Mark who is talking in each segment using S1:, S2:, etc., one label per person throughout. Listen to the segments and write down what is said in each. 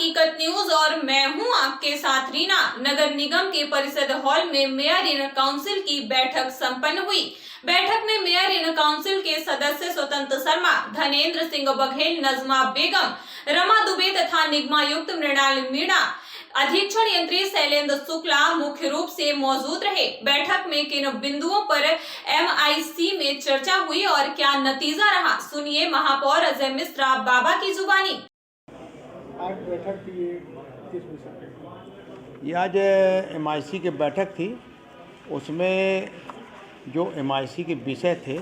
S1: हकीकत न्यूज और मैं हूं आपके साथ रीना। नगर निगम के परिषद हॉल में मेयर इन काउंसिल की बैठक संपन्न हुई। बैठक में मेयर इन काउंसिल के सदस्य स्वतंत्र शर्मा, धनेन्द्र सिंह बघेल, नजमा बेगम, रमा दुबे तथा निगमायुक्त मृणाल मीणा, अधीक्षण यंत्री शैलेंद्र शुक्ला मुख्य रूप से मौजूद रहे। बैठक में किन बिंदुओं पर MIC में चर्चा हुई और क्या नतीजा रहा, सुनिए महापौर अजय मिश्रा बाबा की जुबानी।
S2: आज बैठक थी किस विषय पे?
S3: ये आज MIC की बैठक थी। उसमें जो MIC के विषय थे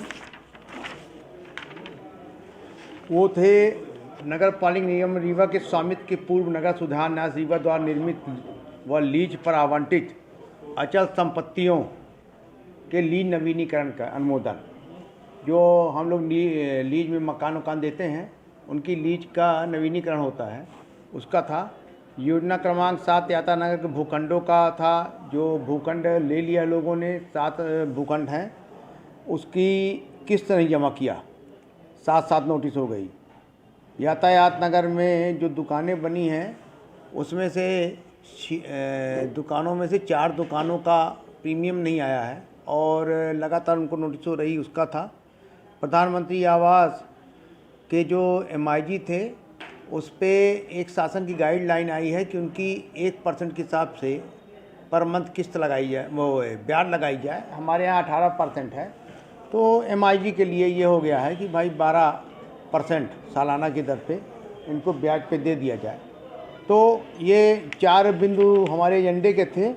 S3: वो थे नगर पालिका निगम रीवा के स्वामित्व के पूर्व नगर सुधार न्यास रीवा द्वारा निर्मित व लीज पर आवंटित अचल संपत्तियों के लीज नवीनीकरण का अनुमोदन। जो हम लोग लीज में मकान देते हैं उनकी लीज का नवीनीकरण होता है, उसका था। योजना क्रमांक 7 यातानगर के भूखंडों का था। जो भूखंड ले लिया लोगों ने, 7 भूखंड हैं, उसकी किस्त नहीं जमा किया, 7 नोटिस हो गई। यातायात नगर में जो दुकानें बनी हैं उसमें से दुकानों में से 4 दुकानों का प्रीमियम नहीं आया है और लगातार उनको नोटिस हो रही, उसका था। प्रधानमंत्री आवास के जो MIG थे उस पे एक शासन की गाइडलाइन आई है कि उनकी 1% के हिसाब से पर मंथ किस्त लगाई जाए, वो ब्याज लगाई जाए। हमारे यहाँ 18% है, तो MIG के लिए ये हो गया है कि भाई 12% सालाना की दर पे इनको ब्याज पे दे दिया जाए। तो ये 4 बिंदु हमारे एजेंडे के थे।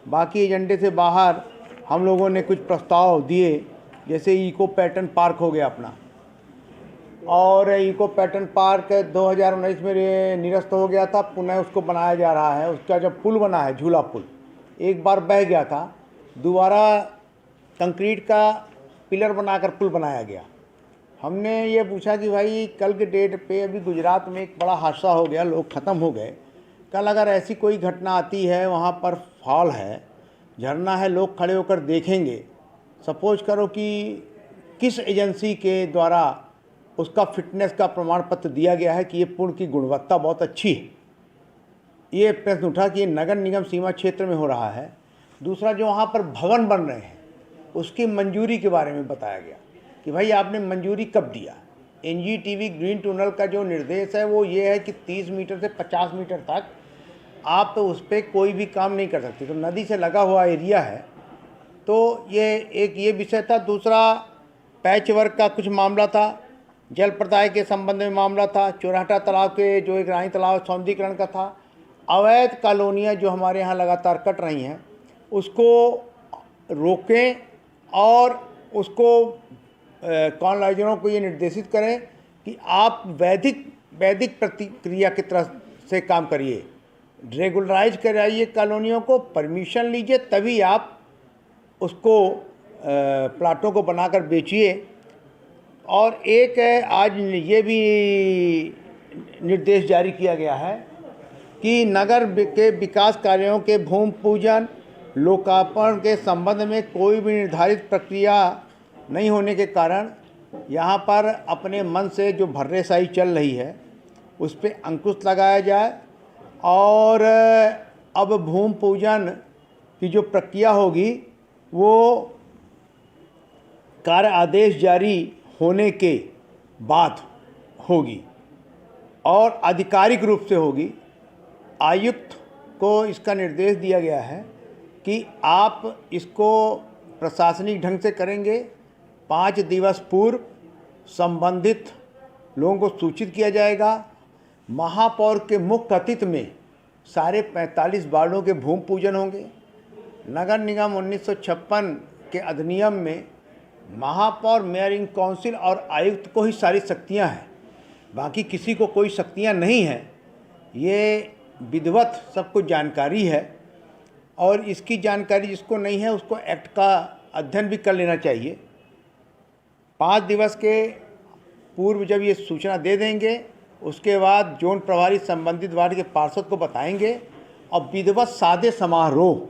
S3: बाकी एजेंडे से बाहर हम लोगों ने कुछ प्रस्ताव दिए, जैसे इको पैटर्न पार्क हो गया अपना, और इको पैटर्न पार्क 2019 में निरस्त हो गया था, पुनः उसको बनाया जा रहा है। उसका जब पुल बना है, झूला पुल, एक बार बह गया था, दोबारा कंक्रीट का पिलर बनाकर पुल बनाया गया। हमने ये पूछा कि भाई कल के डेट पे अभी गुजरात में एक बड़ा हादसा हो गया, लोग ख़त्म हो गए। कल अगर ऐसी कोई घटना आती है, वहाँ पर फॉल है, झरना है, लोग खड़े होकर देखेंगे, सपोज करो कि किस एजेंसी के द्वारा उसका फिटनेस का प्रमाण पत्र दिया गया है कि ये पुल की गुणवत्ता बहुत अच्छी है। ये प्रश्न उठा कि ये नगर निगम सीमा क्षेत्र में हो रहा है। दूसरा, जो वहाँ पर भवन बन रहे हैं उसकी मंजूरी के बारे में बताया गया कि भाई आपने मंजूरी कब दिया। NGTV ग्रीन टनल का जो निर्देश है वो ये है कि 30 मीटर से 50 मीटर तक आप तो उस पर कोई भी काम नहीं कर सकते, तो नदी से लगा हुआ एरिया है। तो ये विषय था। दूसरा, पैच वर्क का कुछ मामला था, जल प्रदाय के संबंध में मामला था, चौराहा तालाब के जो एक रानी तालाब सौंदर्यीकरण का था। अवैध कॉलोनियाँ जो हमारे यहाँ लगातार कट रही हैं उसको रोकें और उसको कॉलोनाइजरों को ये निर्देशित करें कि आप वैदिक प्रतिक्रिया की तरह से काम करिए, रेगुलराइज कराइए कॉलोनियों को, परमिशन लीजिए, तभी आप उसको प्लाटों को बनाकर बेचिए। और एक आज ये भी निर्देश जारी किया गया है कि नगर के विकास कार्यों के भूमि पूजन लोकार्पण के संबंध में कोई भी निर्धारित प्रक्रिया नहीं होने के कारण यहाँ पर अपने मन से जो भर्रेशाही चल रही है उस पर अंकुश लगाया जाए और अब भूमि पूजन की जो प्रक्रिया होगी वो कार्य आदेश जारी होने के बाद होगी और आधिकारिक रूप से होगी। आयुक्त को इसका निर्देश दिया गया है कि आप इसको प्रशासनिक ढंग से करेंगे। 5 दिवस पूर्व संबंधित लोगों को सूचित किया जाएगा। महापौर के मुख्य अतिथि में सारे 45 वार्डों के भूमि पूजन होंगे। नगर निगम 1956 के अधिनियम में महापौर, मेयर इन काउंसिल और आयुक्त को ही सारी शक्तियां हैं, बाकी किसी को कोई शक्तियां नहीं हैं। ये विधिवत सबको जानकारी है और इसकी जानकारी जिसको नहीं है उसको एक्ट का अध्ययन भी कर लेना चाहिए। 5 दिवस के पूर्व जब ये सूचना दे देंगे उसके बाद जोन प्रभारी संबंधित वार्ड के पार्षद को बताएंगे और विधिवत सादे समारोह,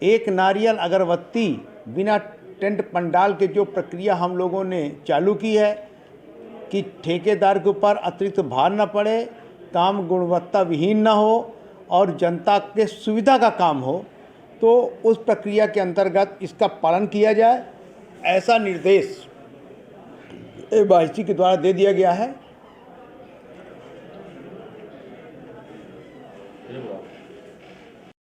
S3: एक नारियल अगरबत्ती बिना टेंट पंडाल के जो प्रक्रिया हम लोगों ने चालू की है कि ठेकेदार के ऊपर अतिरिक्त भार न पड़े, काम गुणवत्ता विहीन न हो और जनता के सुविधा का काम हो, तो उस प्रक्रिया के अंतर्गत इसका पालन किया जाए, ऐसा निर्देश एवाईसी के द्वारा दे दिया गया है।